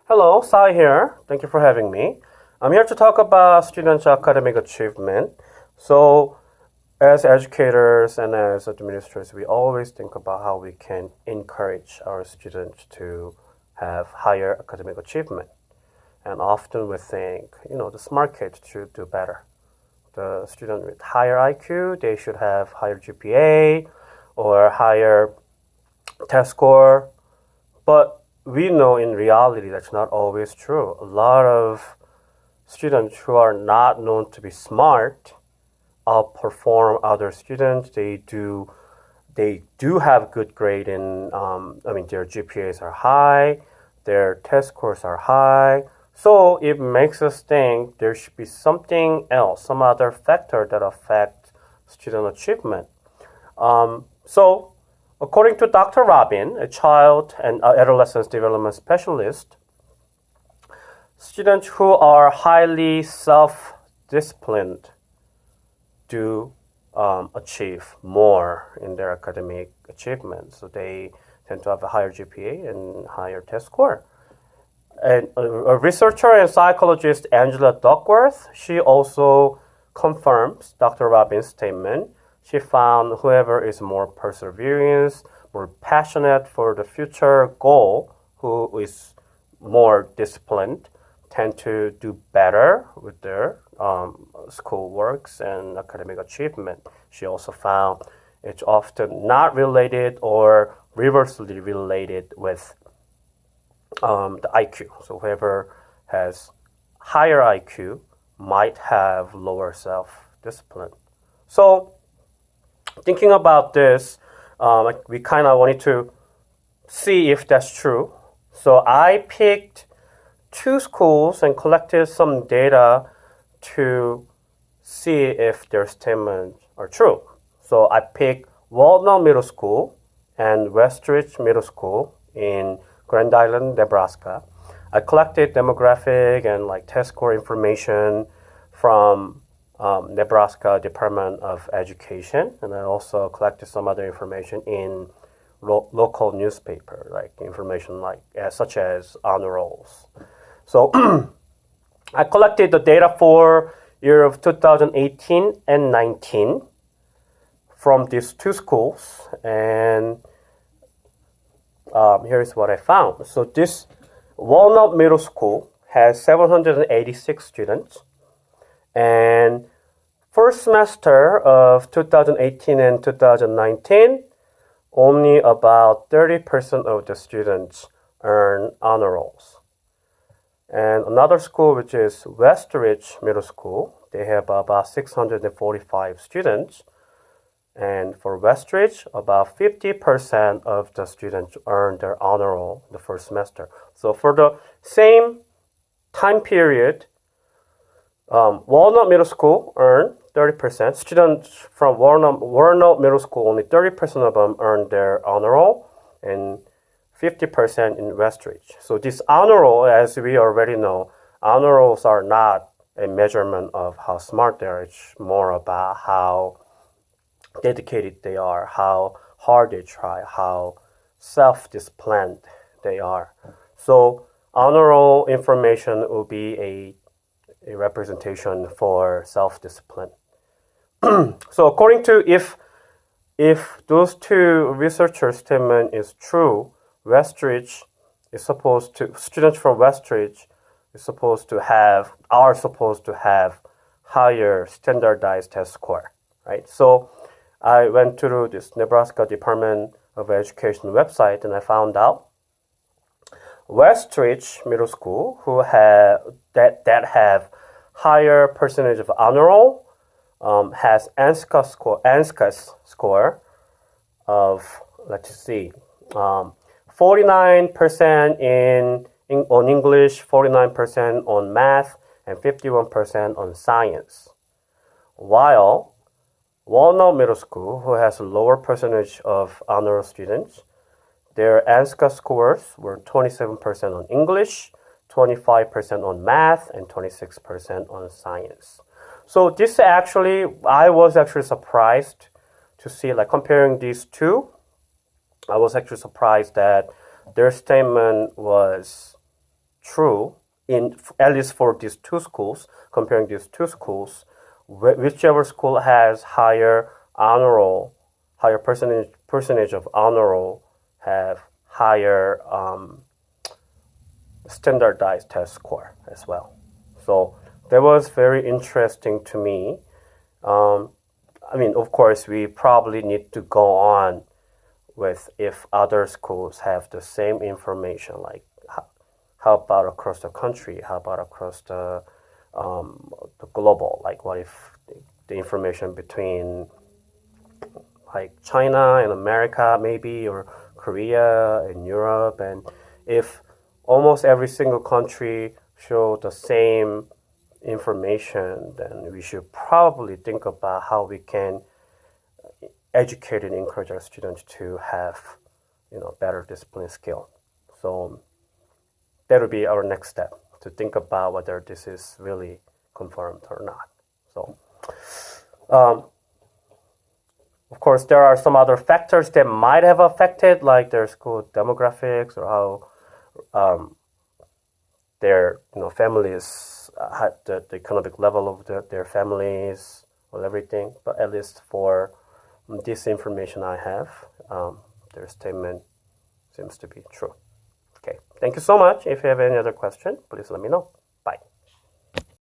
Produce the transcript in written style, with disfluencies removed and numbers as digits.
Hello, Sai here. Thank you for having me. I'm here to talk about students' academic achievement. So, as educators and as administrators, we always think about how we can encourage our students to have higher academic achievement. And often we think, the smart kids should do better. The student with higher IQ, they should have higher GPA or higher test score. But we know in reality that's not always true. A lot of students who are not known to be smart outperform other students. They do have good grade in their GPAs are high, their test scores are high. So it makes us think there should be something else, some other factor that affect student achievement. So according to Dr. Robin, a child and adolescent development specialist, students who are highly self-disciplined do achieve more in their academic achievement. So they tend to have a higher GPA and higher test score. And a researcher and psychologist, Angela Duckworth, she also confirms Dr. Robin's statement. She found whoever is more perseverance, more passionate for the future goal, who is more disciplined, tend to do better with their school works and academic achievement. She also found it's often not related or reversely related with the IQ. So whoever has higher IQ might have lower self-discipline. So thinking about this, we kind of wanted to see if that's true. So I picked two schools and collected some data to see if their statements are true. So I picked Walnut Middle School and Westridge Middle School in Grand Island, Nebraska. I collected demographic and test score information from Nebraska Department of Education, and I also collected some other information in local newspaper, information such as honor rolls. So I collected the data for year of 2018 and 19 from these two schools, and here's what I found. So this Walnut Middle School has 786 students, and first semester of 2018 and 2019, only about 30% of the students earn honor rolls. And another school, which is Westridge Middle School, they have about 645 students. And for Westridge, about 50% of the students earn their honor roll the first semester. So for the same time period, Walnut Middle School earned 30%. Students from Walnut Middle School, only 30% of them earned their honor roll, and 50% in Westridge. So this honor roll, as we already know, honor rolls are not a measurement of how smart they are. It's more about how dedicated they are, how hard they try, how self-disciplined they are. So honor roll information will be a representation for self-discipline. So according to if those two researchers' statement is true, students from Westridge are supposed to have higher standardized test score, right? So I went through this Nebraska Department of Education website and I found out Westridge Middle School, who have higher percentage of honor roll, has ANSCA score of, let's see, 49% on English, 49% on math, and 51% on science. While Walnut Middle School, who has a lower percentage of honor students, their ANSCA scores were 27% on English, 25% on math, and 26% on science. So this I was actually surprised to see, comparing these two, I was actually surprised that their statement was true in at least for these two schools. Comparing these two schools, whichever school has higher honor roll, higher percentage of honor roll, have higher standardized test score as well. So that was very interesting to me. I mean, of course, we probably need to go on with if other schools have the same information, like how about across the country? How about across the global? Like, what if the information between like China and America, maybe, or Korea and Europe, and if almost every single country show the same information, then we should probably think about how we can educate and encourage our students to have, better discipline skill. So that would be our next step, to think about whether this is really confirmed or not. So, of course, there are some other factors that might have affected, like their school demographics or how their families, the economic level of their families or everything. But at least for this information I have, their statement seems to be true. Okay, thank you so much. If you have any other question, please let me know.